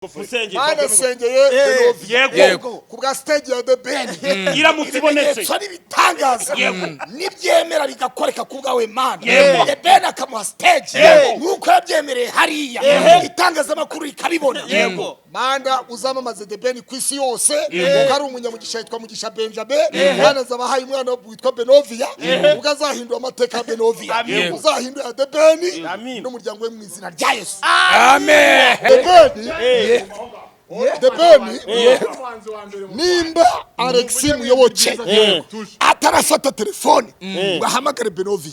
Mana sengeye yego kubwa stage ya The Ben iramutse ibonetse so nibitangaza nibyemera bigakoreka kubwawe Mana The Ben akamuha stage nuko yabyemereye hariya itangaza makuru ikabibona yego Mana uzamamaze The Ben kwisi yose ukari umunyamugisha yitwa Mugisha Benjamin Mana zabahaye umwana witwa Benovia ugazahindura amateka Benovia uzahindura The Ben n'umuryango we mu izina rya Yesu amen The Ben nimba Alexis Muyoboke atarafata telefone bahamagare Benovia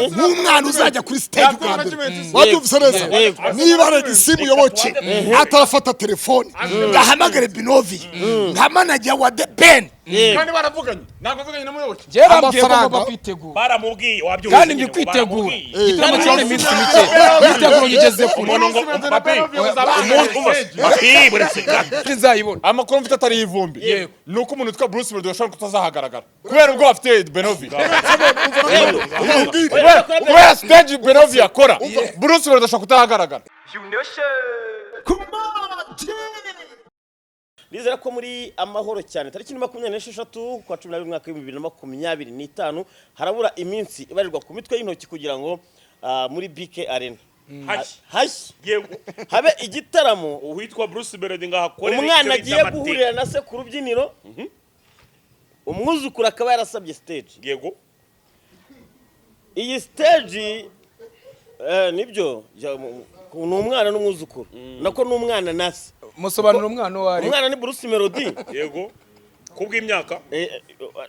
nk'umwana uzajya kuri stage bwa mbere wabyumvise neza niba Alexis Muyoboke atarafata telefone bahamagare Benovia nka manager wa The Ben kandi baravuganye ntabwo avuganye na Muyoboke je bambwiye ko ngomba kwitegura baramubwiye wabyumvise kandi ndi kwitegura igitaramo cyane iminsi mike kwitegura ngigeze ku umuntu ngo papi umuntu papi buretse nzayibona amakuru mfite atari ivumbi nuko umuntu utwa Bruce Melody ashobora kutazahagaragara kubera ubwo afite Benovia kubera stage Benovia akora Bruce Melody ashobora kutahagaragara Nizera ko muri amahoro cyane tariki 26 kwa 12 mwaka 2025 harabura iminsi ibarirwa ku mitwe y'intoki kugira ngo muri BK Arena hashi yego habe igitaramo uhitwa Bruce Melody ngahakorera umwana agiye guhurira na se ku rubyiniro umwuzukuru akaba yarasabye stage yego iyi stage nibyo ni umwana n'umwuzukuru nako ni umwana nase musobanura umwana wari umwana ni Bruce Melody yego kubw'imyaka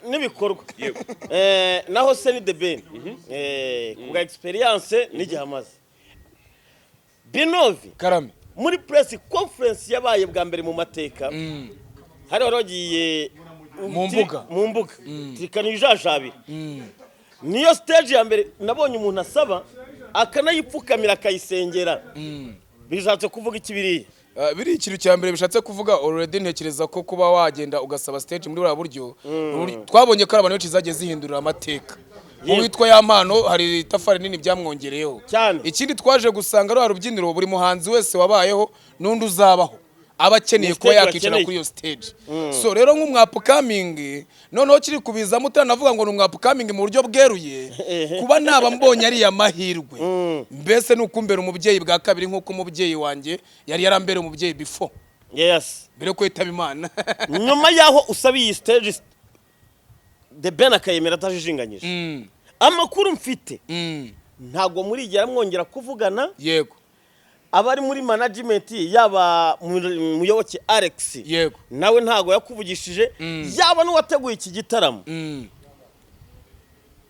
nibikorwa yego naho se ni The Ben kubwa experience n'igihamaze Benovia karame muri press conference yabaye bwa mbere mu mateka hari warogiye mu mbuga tikani jajabira niyo stage ya mbere nabonye umuntu asaba akanayipfukamira akayisengera bishatse kuvuga ikibiriye biri ikintu cya mbere bishatse kuvuga already ntekereza ko kuba wagenda ugasaba stage muri bura buryo twabonye ko abantu benshi zagiye zihindurira amateka witwa ya mpano hari tafari nini byamwongereyeho ikindi twaje gusanga ari rubyiniro buri muhanzi wese wabayeho nundi uzabaho abakeneye ko yakicara kuri yo stage so rero nk'umwapukamingi noneho kiri kubiza mutanavuga ngo n'umwapukamingi mu buryo bweruye kuba naba mbonye ari ya mahirwe mbese nukumbera umubyeyi bwa kabiri nkuko umubyeyi wanje yari yarambere umubyeyi before mbere ko yitaba Imana nyuma yaho usabiye stage The Ben akayemera atajijinganyije amakuru mfite ntago muri igera mwongera kuvugana yego abari muri management yaba Muyoboke Alex yego nawe ntago yakuvugishije yaba n'uwateguye iki gitaramo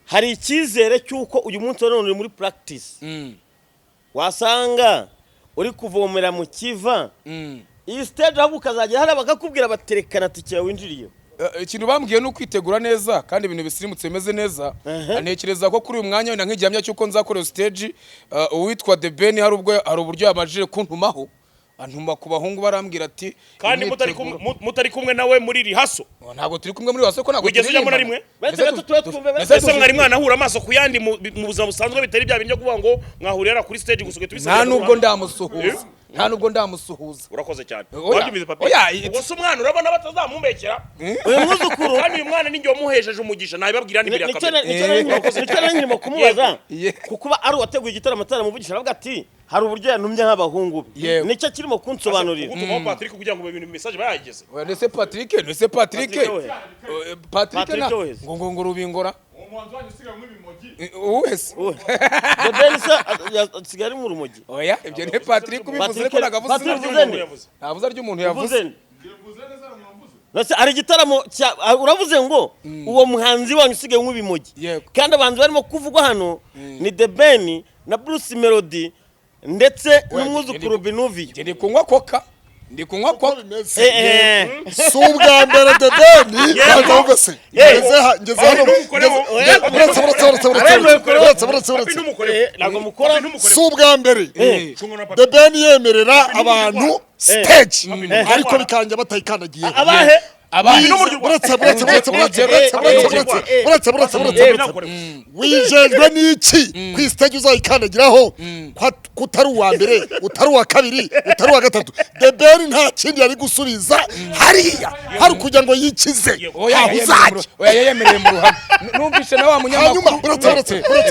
hari ikizere cyuko uyu munsi none muri practice wasanga uri kuvomera mu kiva iyi stage aho ukazajya hari bakakubwira baterekana tike winjiriye ikintu bambwiye no kwitegura neza kandi ibintu bisirimutse bimeze neza ntekereza ko kuri uyu mwanya wenda nk'igihamya cyuko nzakora stage uwitwa The Ben hari uburyo yamajije kuntumaho antuma ku bahungu barambwira ati kandi mutari kumwe nawe muri rihaso ntabwo turi kumwe muri rihaso ko ntabwo wigeze ujya muri rimwe ese mwari mwana hura amaso ku yandi mu buzima busanzwe bitari bya binyo kuvuga ngo mwahurira kuri stage gusuke tubisaba nta nubwo ndamusuhuza nta nubwo ndamusuhuza urakoze cyane wabyimize papi ubose umwana urabona batazamumbekera uyu mwuzukuru kandi uyu mwana ninjye wamuhejeje umugisha nabibabwira n'ibiri akamera nicyo nyirimo kumubaza kukuba ari wateguye igitaramo ataramuvugisha aravuga ati hari uburyo yantumye nk'abahungu nicyo kirimo kunsobanurira utumaho Patrick kugira ngo ibintu message bayageze nese Patrick ngo rubingora umuhanzi wanyu usigaye nk'ibimogi uwese The Ben asigara mu rumogi oya ibyo ne Patrick ubivuze ko nagavuze navuze ry'umuntu yavuze nase ari gitaramo uravuze ngo uwo muhanzi wanyu usigaye nk'ibimogi kandi abanzi barimo kuvugwa hano ni The Ben na Bruce Melody ndetse n'umwuzukuru Benovia ndi kunywa koka subwa mbere The Ben akavuga se ngeze hano subwa mbere The Ben yemerera abantu stage ariko bikanje batayikanagiye wijejwe n'iki ku stage uzayikandagiraho kutari uwa mbere utari uwa kabiri utari uwa gatatu The Ben nta kindi yari gusubiza hariya hari kugira ngo yikize oya yemereye mu ruhame numvise na wa munyamakuru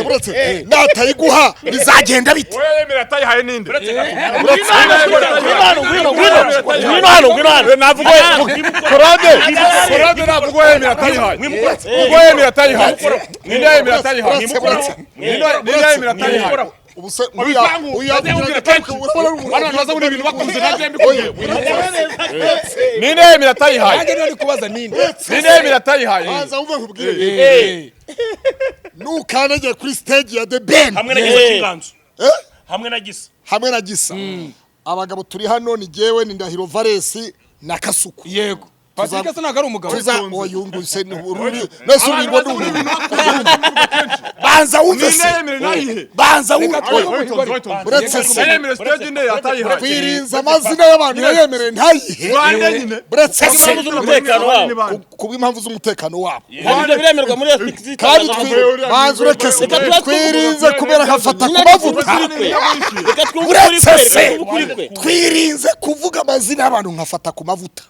buretse natayiguha bizagenda bite oya yemera atayihaye ninde navuga Korode navuga yemera atayihaye ubwo yemera atayihaye ninde yemera atayihaye ninde yemera atayihaye ubuse ninde yemera atayihaye nange nari kubaza ninde yemera atayihaye banza uve nkubwire nukandagiye kuri stage ya The Ben hamwe na Gisa cy'inganzo hamwe na Gisa abagabo turi hano ni jewe ni Ndahiro Valesi na Kasuku yego Patrick se nagari umugabo oyunguse n'ururi nasubirwa n'umuntu banza wumvise banza kwirinza amazina y'abantu yayemereye ntayihe buretse kuba impamvu z'umutekano wabo kandi biremerwa muri ethics kandi banza urekese twirinze kubera hafata ku mavuta buretse twirinze kuvuga amazina y'abantu nkafata ku mavuta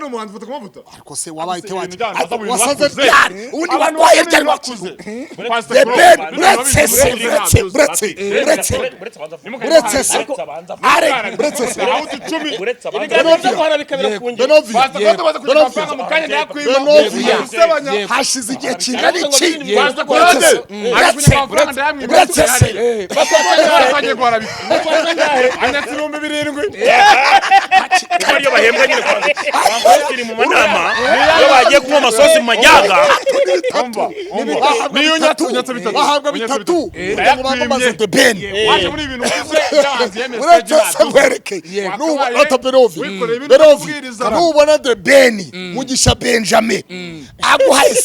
umuhanzi ufata kumavuta ariko se wabaye tewaje wasaze byari undi warwaye byari bakuze hashize igihe kingana iki turi mu manama iyo bagiye kunywa amasosi mu majyaga niyo nyatse bitatu bahabwa bitatu kugira ngo bamamaze The Ben waje muri ibintu by'abahanzi yemeza uretse nkwereke n'ubona Berovi n'ubona The Ben Mugisha Benjamin aguhaye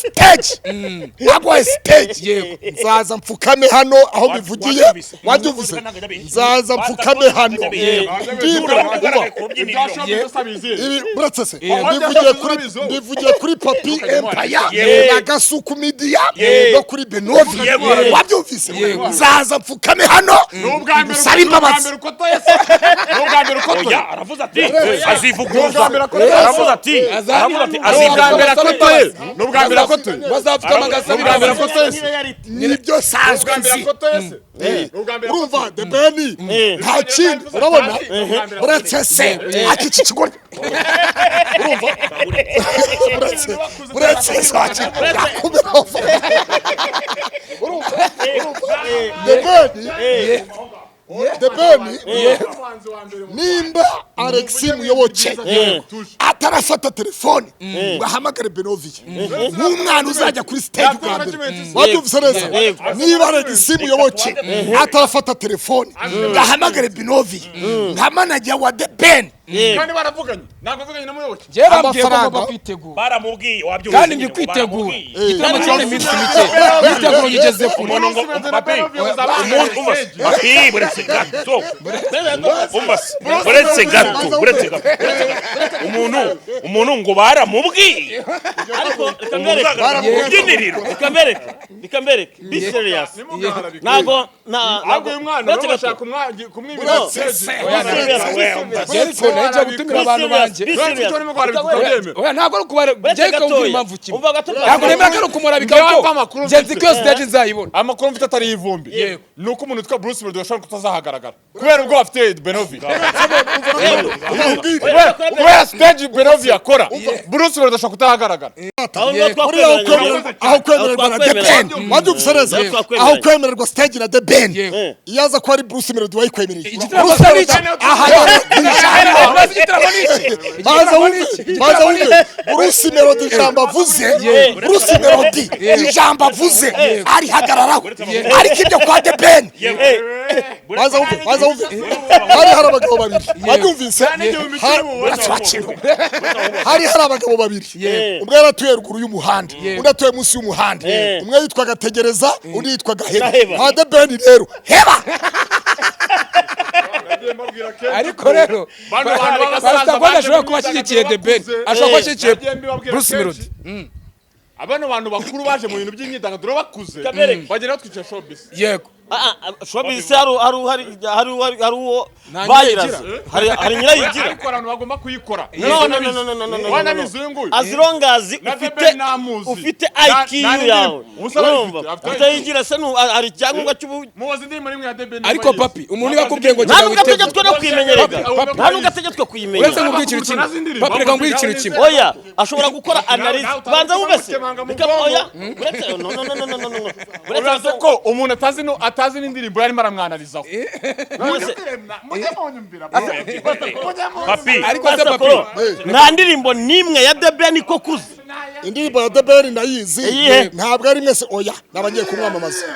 stage nzaza mfukame hano aho bivugiye wabyuvuze nzaza mfukame hano ndivugiye kuri Papi Empire na Gasuku Media no kuri Benovi wabyumvise nzaza mfukame hano usaba imbabazi oya aravuze ati azivuguruza aravuze ati azigambira kotoye n'ubwambira kotoye bazapfuka magasabira nibyo sanzwe nzi urumva The Ben nta kindi urabona uretse se akici kigori uretse swaki yakumira The Ben nimba Alexis Muyoboke atarafata telefone ngo ahamagare Benovi nk'umwana uzajya kuri stage bwa mbere wabyumvise neza niba Alexis Muyoboke atarafata telefone ngo ahamagare Benovi nka manager wa The Ben kandi baravuganye ntabwo bavuganye na Muyoboke je bambwiye ko ngomba kwitegura baramubwiye wabyumvise kandi ngi kwitegura igitaramo cyane iminsi mike kwitegura ngigeze ku umuntu ngo papi buretse gato umuntu ngo baramubwiye ariko baramubwiniriro bikambereke be serious ntago uyu mwana bashaka kumwibira nje gutumira abantu banje oya ntabwo ari kubara je ko ngura impamvu kimwe ntabwo nemera ko kumurabika ko ngenzi ko stage nzayibona amakuru mfite atari ivumbi nuko umuntu utwa Bruce Melody ashobora kutazahagaragara kubera ubwo afite Benovi kubera stage Benovi akora Bruce Melody ashobora kutahagaragara aho kwemererwa na The Ben wabyumvise neza aho kwemererwa stage na The Ben iyaza ko ari Bruce Melody wayikwemereye Bruce Melody ijambo avuze Bruce Melody ijambo avuze ari hagararaho ariko ibyo kwa The Ben baza umve hari abagabo babiri babyumvise hari abagabo babiri umwe yaratuye ruguru y'umuhanda undi atuye munsi y'umuhanda umwe yitwaga Tegereza undi yitwaga Heba The Ben rero heba ariko rero bano bantu Pastor Gode ashobora kuba ashyigikiye The Ben, ashobora kuba ashyigikiye Bruce Melody. abana bantu bakuru baje mu bintu by'imyidagaduro bakuze bagenda batwica showbiz. Yego. showbiz hari uwo bayiraza hari nyirayigira ariko abantu bagomba kuyikora. no as long as ufite IQ yawe urumva utayigira se ari cyangombwa cy'ubu mubaze ndimo rimwe ya The Ben. Ariko papi umuntu yakubwiye ngo ntabwo gategetswe no kwimenyerega ntabwo gategetswe kwimenya uretse mu bw'ikiro kimwe papi reka ngwire ikintu kimwe oya ashobora gukora analyze banza wubese oya uretse no uretse ko umuntu atazi n'indirimbo yarimo aramwanalizaho. papi ariko se papi nta ndirimbo nimwe ya The Ben ko kuze indirimbo ya The Ben nayizi ntabwo ari mwese oya nabagiye kumwamamaza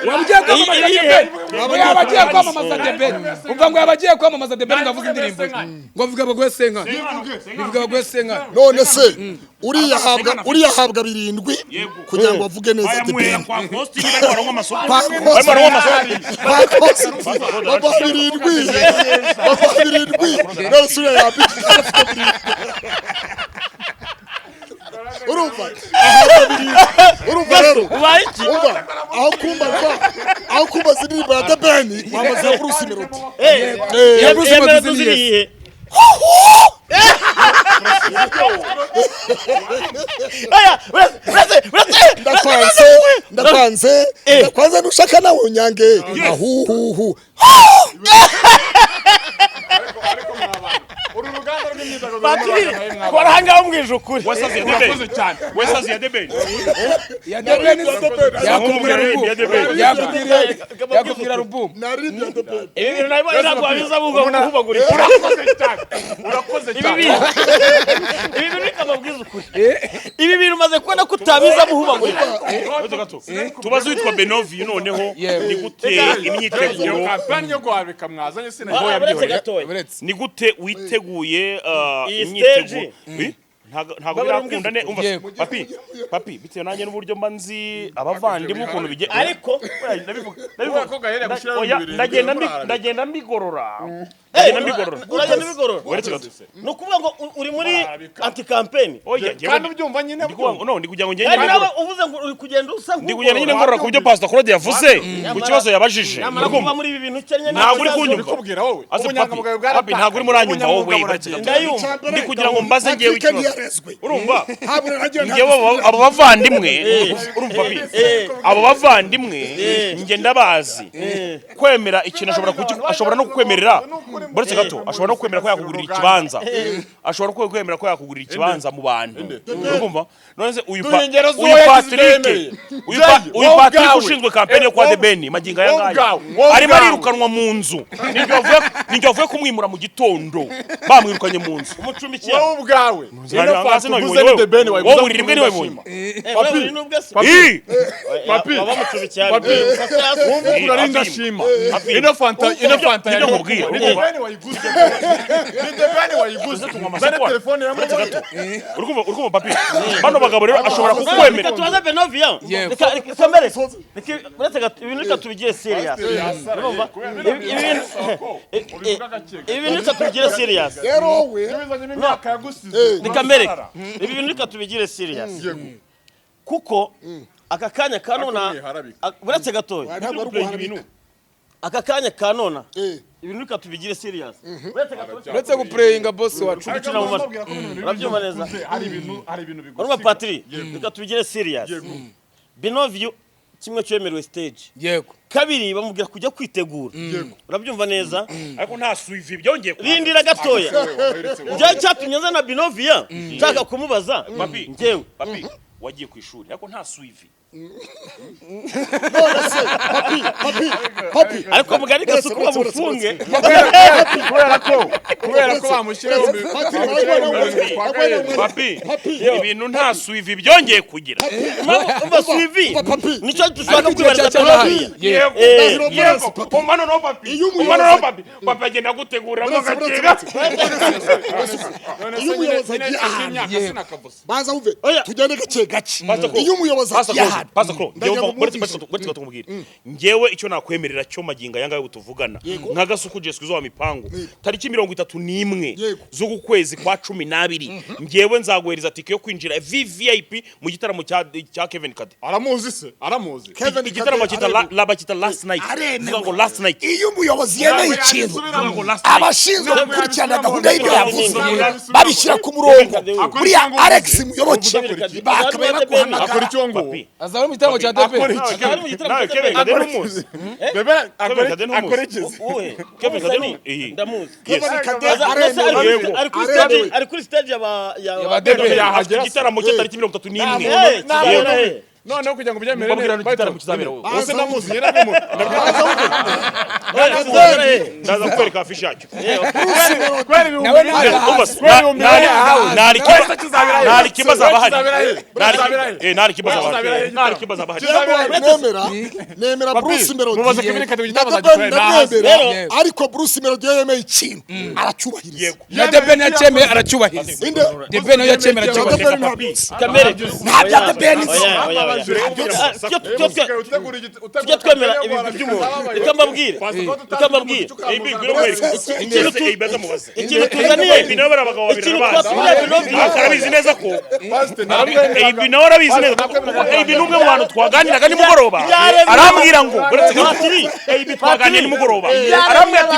yabagiye kwamamaza The Ben umva ngo yabagiye kwamamaza The Ben ngavuze indirimbo ngo vuga bagwe senka bivuga bagwe senka none se uriya habwa 7 kugira ngo avuge neza The Ben urumva rero aho kumva indirimbo ya The Ben wamaze Bruce Melody ya Bruce Melody ndakwanze nushaka nawe unyange ahuhuhu kwarahanga umwije ukuri wesazi ya The Ben yakubwira album ibi bintu ntabwo wabiza buhubagurika urakoze cyane ibi bintu nikamabwiza ukuri ibi bintu maze kubona ko utabiza buhubagurika tubaze witwa Benovio noneho ni gute imyiteguro kampani yo guhabika mwazanye ni gute witeguye imyiteguro ntago birakunda ne umva papi bitewe nanjye n'uburyo mba nzi abavandimwe ukuntu bige ariko ndagenda mbigorora ni ukuvuga ngo uri muri anti campaign kandi ubyumva nyine ndi kugira ngo ngende nawe uvuze ngo uri kugenda usa ndi kugira nyine ngorora ku byo Pastor Claude yavuze ku kibazo yabajije ntabwo muri ibi bintu cyane ntabwo uri kunyumva kubwira wowe papi ntabwo uri muranyumva wowe ndi kugira ngo mbaze ngewe ikibazo urumva abo bavandimwe urumva papi abo bavandimwe nge ndabazi kwemera ikintu ashobora no kukwemerera baretse gato ashobora no kwemera ko yakugurira ikibanza ashobora no kwemera ko yakugurira ikibanza mu bantu urumva none uyu Patrick ushinzwe campaign yo kwa The Ben magingo aya ngaya arimo arirukanwa mu nzu ninjye avuye kumwimura mu gitondo bamwirukanye mu nzu umucumbikiye wowe ubwawe The Ben wowe uri rimwe niwe bunye papi wumva kurarinda shima ino fanta ya nkubwira The Ben wayiguze zane telefone ya mwana urumva papi bano bagabo rero ashobora kukwemera tubaza Benovio kamere ibintu tubigiye serious urumva ibintu tubigiye serious rero we bizanye imyaka yagusize ni kamere ibi bintu tubigire serious kuko aka kanya kanona buretse gatoya aka kanya kanona ibintu tubigire serious uretse guplayinga boss wacu urabyumva neza hari ibintu bigose urumva Patrick tubigire serious Benovio kimwe cyemerewe stage yego kabiri bamubwira kujya kwitegura urabyumva neza ariko nta suivi byongeye rindira gatoya njya cyatumye nza na Benovio nshaka kumubaza ngewe papi wagiye ku ishuri ariko nta suivi papi ariko mugari gasuku bamufunge kubera ko bamushyiraho papi ibintu nta suivi byongeye kugira umva suivi nicyo dushaka kwibaza yego umano no papi papi agenda gutegura mo gatega iyo umuyobozi agiye ahantu baza uve tugende gake iyo umuyobozi agiye ahantu cyane Pastor Claude ndetse tumubwire ngewe icyo nakwemerera cyo maginga yanga yo tuvugana nka Gasuku Jesco zo wa mipango tariki 31 zo kwezi kwa 12 ngewe nzaguhereza tike yo kwinjira VVIP mu gitaramo cya Kevin Kade aramuzi se aramuzi igitaramo kita last night ngo last night iyo umuyobozi yemeye ikintu abashinzwe gukurikirana gahunda y'ibyo yavuze babishyira ku murongo buriya Alex Muyoboke bakabaye baguhana akora icyo ngo azaba mu gitaramo cya DP Kevin Kade n'umuzi bebe akora iki Kevin Kade ni ndamuzi Kade ari kuri stage ya DP yahagera igitaramo cyo tariki 31 noneho kugira ngo byemere mbabwira igitaramo kizabera wose ndamuzi yera ndaza kwereka afisha yacyo nari kibaza bahari nemera Bruce Melody mubaze Kevin Kade wigitaba zagikorera ariko Bruce Melody yemeye ikintu aracyubahiriza na DP ntiyacemeye aracyubahiriza DP ntiyacemeye aracyubahiriza kamere ntabya DP tujya twemera ibintu by'umuntu reka mbabwire ikintu tuzaniye arabizi neza ko ibi nawe arabizi neza ko ibi n'umwe mu bantu twaganiraga nimugoroba arambwira ngo ibi twaganiriye nimugoroba arambwira ati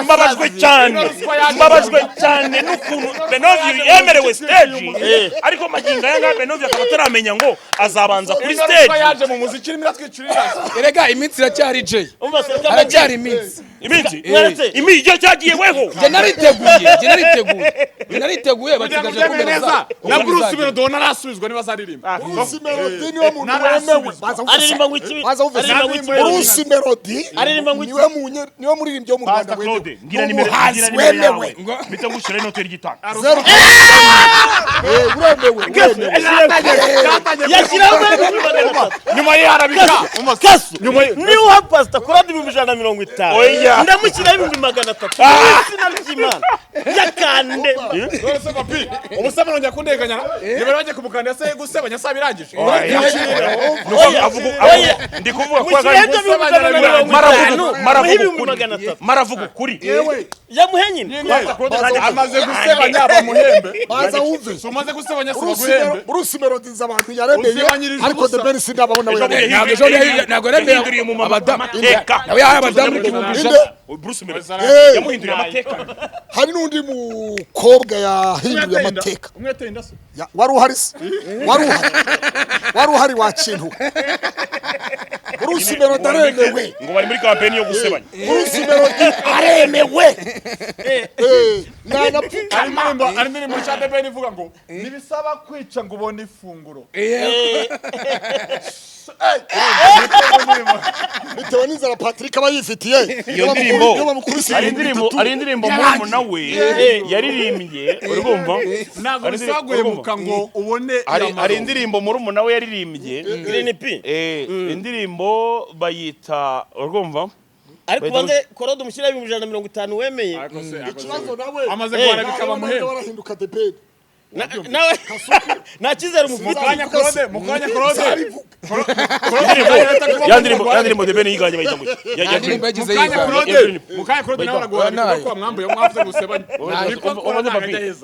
mbabajwe cyane n'ukuntu Benovio yemerewe stage ariko magingo aya ngaha Benovio akaba ataramenya ngo azabanza kuri stage yaje mu muziki rimwe twicurira erega iminsi iracyari J aracyari iminsi igihe cyagiye weho nariteguye bakigaje neza na Bruce Melody narasubizwa niba zaririmba Bruce Melody niwe muntu wemewe aririmba ngo iki Bruce Melody niwe muririmbyi wo mu Rwanda wemewe ngira wemewe bita gushira inote y'igitanga nyuma y'arabika niwe Pastor Claude 150 ndamushyiraho 300 sinabyimana yakande rose papi umusaba nongera kundeganya niba baje kumukanda se gusebanya sabirangije ndi kuvuga ko maravuga kuri yamuhenye amaze gusebanya bamuhembe baza wumve sumaze gusebanya sabaguhembe Bruce Melody z'abantu yaremeye ariko The Ben sindababona we ntabwo yaremeye mu abadamu nawe yahaye abadamu Bruce Melody yamuhinduriye amateka hari n'undi mukobwa yahinduye amateka umwete indaso wari uhari se wari uhari wa kintu Bruce Melody aremewe ngo bari muri campaign yo gusebanya Bruce Melody aremewe ari ndirimbo cya DP ivuga ngo nibisaba kwica ngo ubone ifunguro bitewe n'inzara Patrick aba yifitiye iyo ndirimbo ari indirimbo murumuna we yaririmbye urumva ntabwo bisaguhemuka ngo ubone ari indirimbo murumuna we yaririmbye Green P indirimbo bayita urumva ariko banze Claude umushyiraho 150 wemeye ikibazo nawe amaze guhara bikaba muhembe warahinduka The Ben nawe nakizera umufite mukanya Claude yandirimbo The Ben yiganye bayita ngo indirimbo yagize mukanya Claude nawe araguhara ko mwambuye mwavuze gusebanya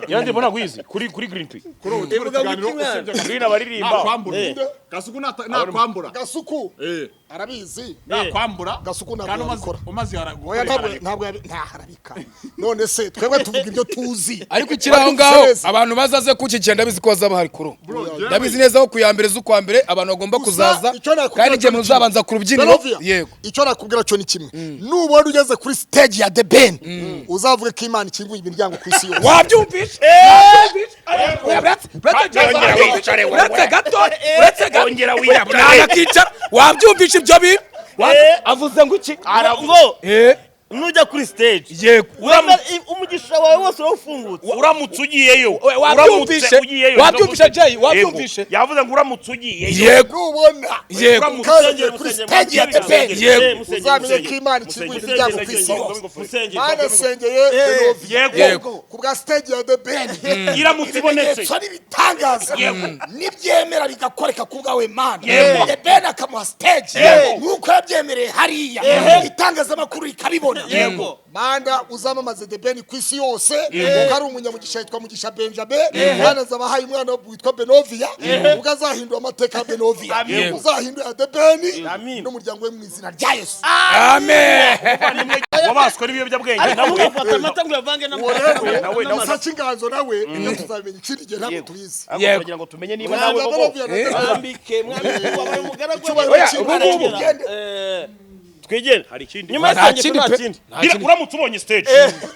yandirimbo nagwizi kuri Green P Green abaririmba Gasuku nakwambura Gasuku arabizi nakwambura Gasuku ntabwo umaze ntabwo ntaharabika none se twebwe tuvuga ibyo tuzi ariko ikiraho ngaho abantu bazaze kukigira ndabizi ko bazaba hari kuro ndabizi neza ko kuyambere z'ukwa mbere abantu bagomba kuzaza kandi igihe muzabanza ku rubyiniro yego icyo nakubwira cyo ni kimwe nubona ugeze kuri stage ya The Ben uzavuge ko Imana ikinguye imiryango ku isi yose wabyumvishe ongera wiyabura wabyumvishe ibyo bintu avuze ngo iki aravuga nujya kuri stage yego umugisha wawe wose urawufungutse uramutse ugiyeyo wabyumvishe Jay wabyumvishe yavuze ngo uramutse ugiyeyo yego nubona yego ukaje kuri stage ya tepeni yego uzamenye ko Imana ikiguye imiryango ku isi yose Mana sengeye yego ku bwa stage ya tepeni iramutse ibonetse so nibitangaza nibyemera bigakoreka ku bwawe Mana tepeni akamuha stage nuko yabyemereye hariya itangazamakuru rikabibona Mana uzamamaze tepeni ku isi yose ukari umunyamugisha yitwa Mugisha Benjamin Mana zabahaye umwana witwa Benovia ugazahindura amateka ya Benovia uzahindura tepeni n'umuryango we mu izina rya Yesu amen wabaswe n'ibiyobyabwenge nawe afata amata ngo yavange nawe nasaca inganzo nawe ibyo tuzabimenya ikindi gihe ntabwo tubizi kugira ngo tumenye niba nawe mwambike wabaye umugaragu twigene hari ikindi nyuma y'asange nta kindi uramutse ubonye stage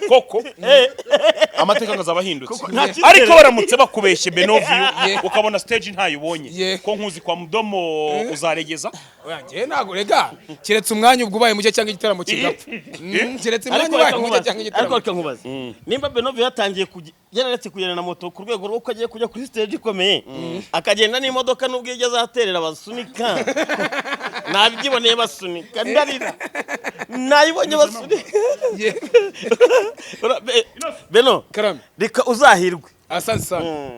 koko amateka ngazaba ahindutse ariko baramutse bakubeshye Benovio ukabona stage ntayo ubonye ko nkuzi kwa Mudomo uzaregeza oyange nago rega kiretse umwanya ubwo ubaye mucye cyangwa igitaramo kigapfa kiretse umwanya ubaye mucye cyangwa igitaramo ariko nkubaza nimba Benovio yatangiye yararetse kugenda na moto ku rwego rwo kagiye kujya kuri stage ikomeye akagenda n'imodoka n'ubwo igeze ahaterera basunika nabyiboneye basunika ndarira nayibonye basunika Beno reka uzahirwe asante sana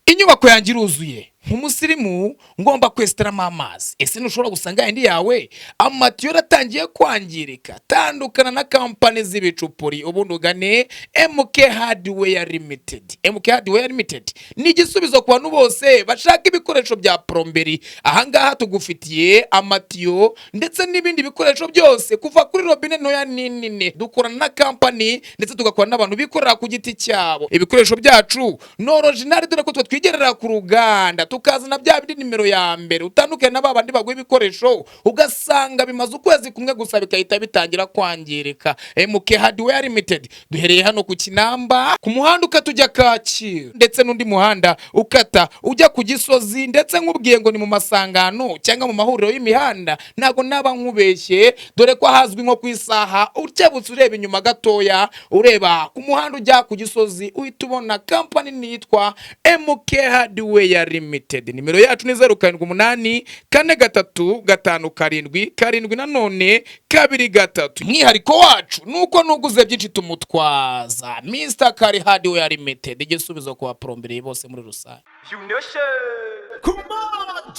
inyubako yanjye iruzuye nk'umusirimu ngomba kwesitaramo amazi ese ntushobora gusanga yandi yawe amatiyo yaratangiye kwangirika tandukana na kampani z'ibicupuri ubundi ugane MK Hardware Limited. MK Hardware Limited ni igisubizo ku bantu bose bashaka ibikoresho bya plomberi. Ahangaha tugufitiye amatiyo ndetse n'ibindi bikoresho byose kuva kuri robine ntoya n'inini. Dukorana na kampani ndetse tugakorana n'abantu bikorera ku giti cyabo. Ibikoresho byacu no original dore ko twigerera ku ruganda tukazana bya bindi nimero ya mbere utandukanye na babandi baguye ibikoresho ugasanga bimaze ukwezi kumwe gusa bikahita bitangira kwangirika. MK Hardware Limited duhereye hano ku Kinamba ku muhanda ukatujya Kacyiru ndetse n'undi muhanda ukata ujya ku Gisozi ndetse nk'ubwiye ngo ni mu masangano cyangwa mu mahuriro y'imihanda ntago naba nkubeshye dore ko hazwi nko ku isaha ucyabutse ureba inyuma gatoya ureba ku muhanda ujya ku Gisozi uhita ubona company nitwa MK Hardware Limited. Nimero yacu ni 0788 4357 karindwi nanone 23. Mwihariko wacu nuko nuguze byinshi tumutwaza Mr. Kari Hardware Limited igisubizo kwa plomberi bose muri rusange. Come on!